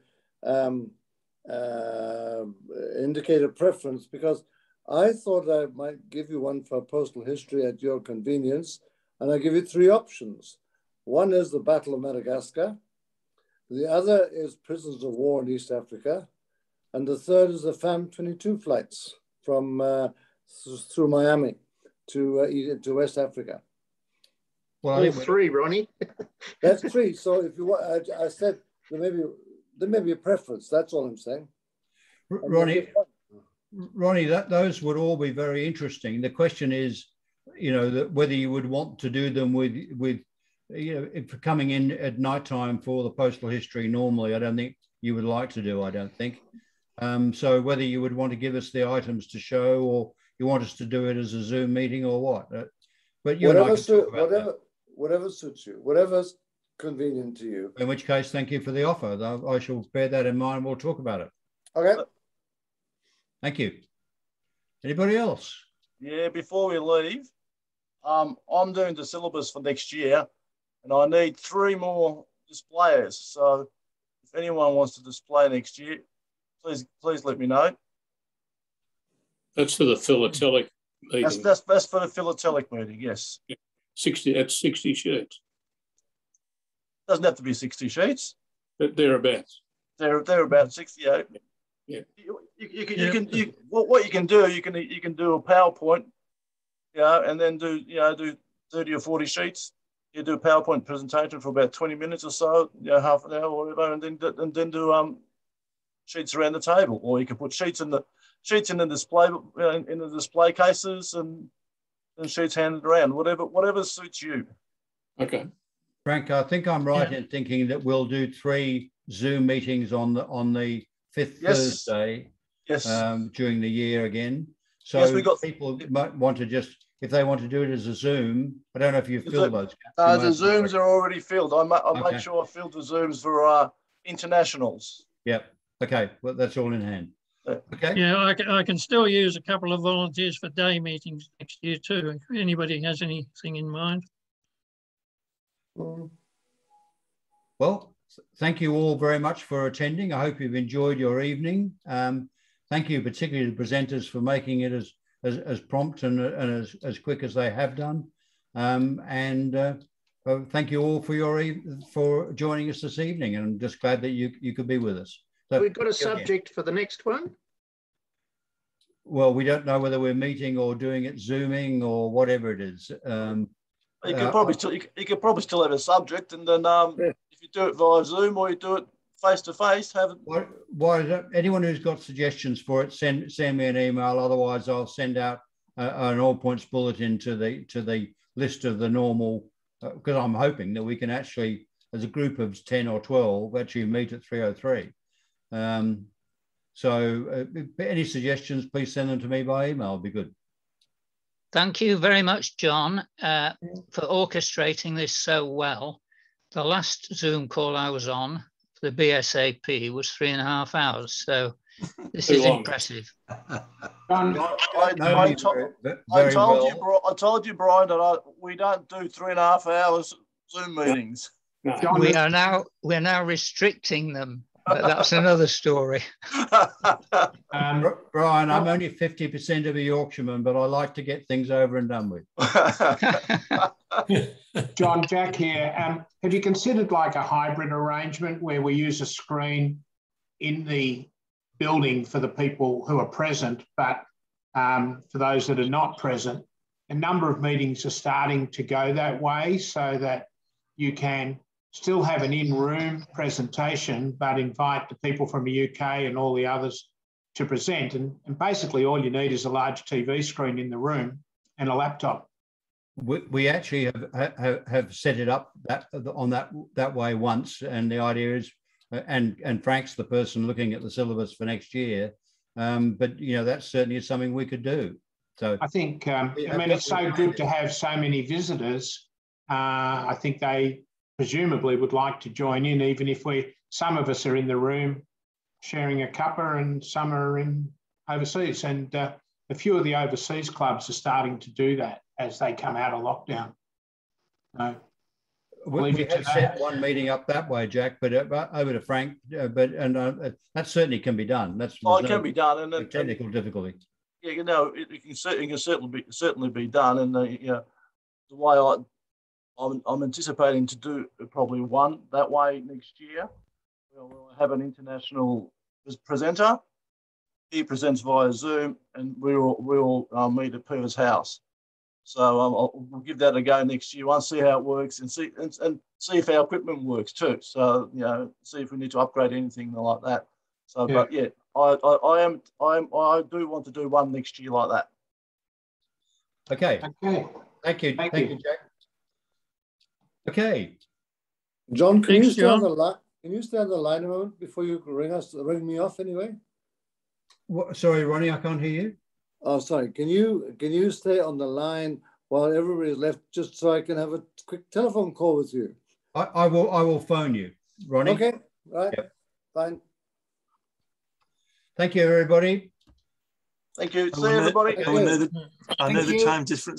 indicate a preference, because I thought I might give you one for postal history at your convenience, and I give you three options. One is the Battle of Madagascar. The other is prisoners of war in East Africa. And the third is the FAM-22 flights from through Miami to West Africa.
Well, all three, Ronnie.
That's three. So if you want, I said there may be a preference. That's all I'm saying.
Ronnie, those would all be very interesting. The question is, whether you would want to do them with if coming in at night time for the postal history. Normally, I don't think you would like to do. I don't think. So whether you would want to give us the items to show, or you want us to do it as a Zoom meeting, or what? But
whatever suits you, whatever's convenient to you.
In which case, thank you for the offer. I shall bear that in mind. We'll talk about it.
Okay.
Thank you. Anybody else?
Yeah, before we leave, I'm doing the syllabus for next year, and I need 3 more displayers. So if anyone wants to display next year, please let me know.
That's for the philatelic meeting.
That's for the philatelic meeting, yes.
Yeah. 60 sheets.
Doesn't have to be 60 sheets.
Thereabouts.
They're about 68.
Yeah.
What you can do, you can do a PowerPoint and then do 30 or 40 sheets. You do a PowerPoint presentation for about 20 minutes or so, half an hour or whatever, and then do sheets around the table, or you can put sheets in the display cases and sheets handed around, whatever suits you.
Okay.
Frank, I think I'm right in thinking that we'll do 3 Zoom meetings on the 5th Thursday during the year again. So people might want to just, if they want to do it as a Zoom, I don't know if you filled those.
The Zooms are already filled. I make sure I filled the Zooms for internationals.
Yep. Okay. Well, that's all in hand. Okay.
Yeah, I can still use a couple of volunteers for day meetings next year too, if anybody has anything in mind.
Well, thank you all very much for attending. I hope you've enjoyed your evening. Thank you particularly to the presenters for making it as prompt and as quick as they have done. Thank you all for joining us this evening, and I'm just glad that you could be with us. So,
we've got a subject for the next one.
Well, we don't know whether we're meeting or doing it Zooming or whatever it is.
You could probably still have a subject, and then if you do it via Zoom or you do it face to face, have it.
Why anyone who's got suggestions for it, send me an email. Otherwise, I'll send out an all points bulletin to the list of the normal. Because I'm hoping that we can actually, as a group of 10 or 12, actually meet at 3:03. So any suggestions, please send them to me by email. It'd be good.
Thank you very much, John, for orchestrating this so well. The last Zoom call I was on for the BSAP was 3.5 hours. So this is impressive.
I told you, Brian, that we don't do 3.5 hours Zoom meetings.
No.
We're now restricting them, but that's another story.
Brian, I'm only 50% of a Yorkshireman, but I like to get things over and done with.
John, Jack here. Have you considered like a hybrid arrangement where we use a screen in the building for the people who are present, but for those that are not present? A number of meetings are starting to go that way, so that you can still have an in-room presentation, but invite the people from the UK and all the others to present. And basically all you need is a large TV screen in the room and a laptop.
We actually have set it up that way once, and the idea is, and Frank's the person looking at the syllabus for next year, but that certainly is something we could do. So
I think it's so good to have so many visitors. I think they presumably would like to join in, even if some of us are in the room sharing a cuppa and some are in overseas. And a few of the overseas clubs are starting to do that as they come out of lockdown.
We have set one meeting up that way, Jack, but over to Frank. That certainly can be done.
It can be done, and
technical difficulty.
Yeah, it can certainly be done, and the way I'm anticipating to do probably one that way next year. We'll have an international presenter. He presents via Zoom, and we'll meet at Per's house. So we'll give that a go next year. I'll see how it works, and see if our equipment works too. So see if we need to upgrade anything like that. So, yeah. But yeah, I do want to do one next year like that.
Okay. Thank you, Jack. Okay.
John, can you stay on the line? Can you stay on the line a moment before you ring me off anyway?
What, sorry, Ronnie, I can't hear you.
Oh, sorry. Can you stay on the line while everybody's left, just so I can have a quick telephone call with you?
I will phone you, Ronnie.
Okay. Right. Yep. Fine.
Thank you, everybody.
Thank you. See you, everybody.
I know the time difference.